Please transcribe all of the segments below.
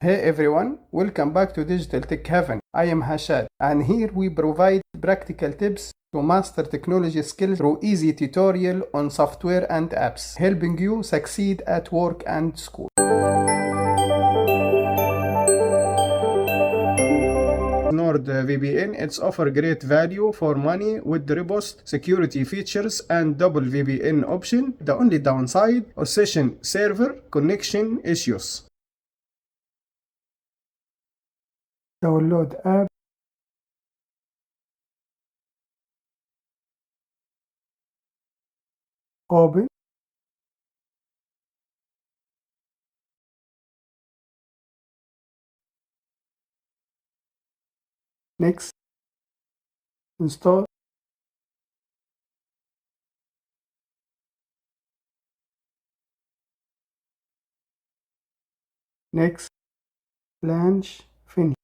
Hey everyone, welcome back to Digital Tech Heaven. I am Hashad, and here we provide practical tips to master technology skills through easy tutorial on software and apps, helping you succeed at work and school. NordVPN, it's offer great value for money with robust security features and double VPN option. The only downside of session server connection issues. Download app. Open. Next. Install. Next. Launch. Finish.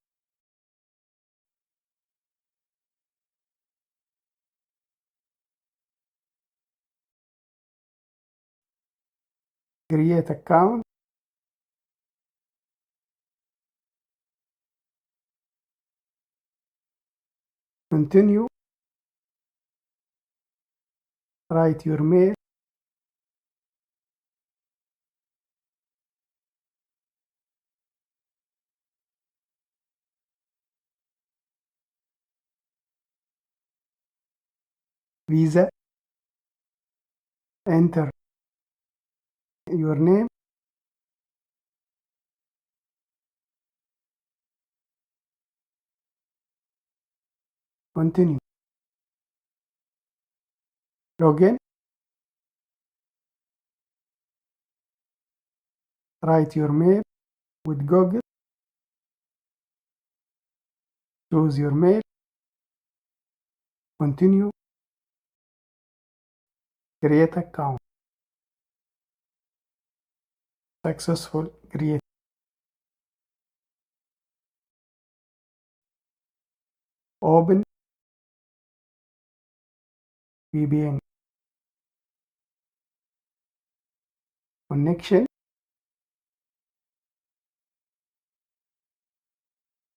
Create account. Continue. Write your mail. Visa. Enter your name. Continue. Login. Write your mail with Google. Choose your mail. Continue. Create account. Successful. Create. Open VPN. Connection.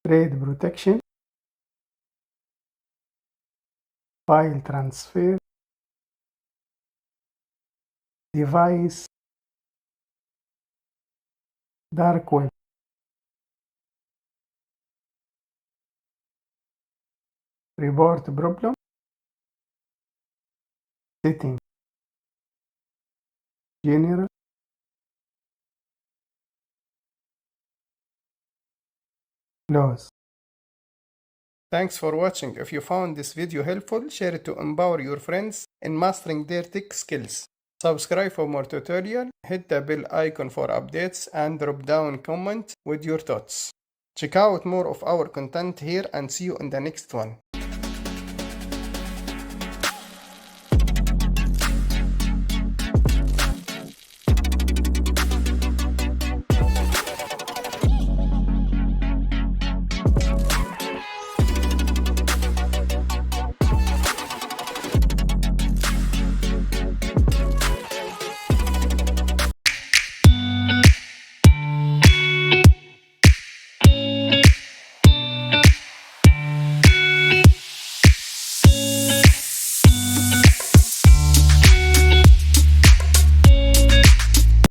Trade protection. File transfer. Device. Dark web. Report problem. Setting. General. Close. Thanks for watching. If you found this video helpful, share it to empower your friends in mastering their tech skills. Subscribe for more tutorial, hit the bell icon for updates, and drop down comment with your thoughts. Check out more of our content here and see you in the next one.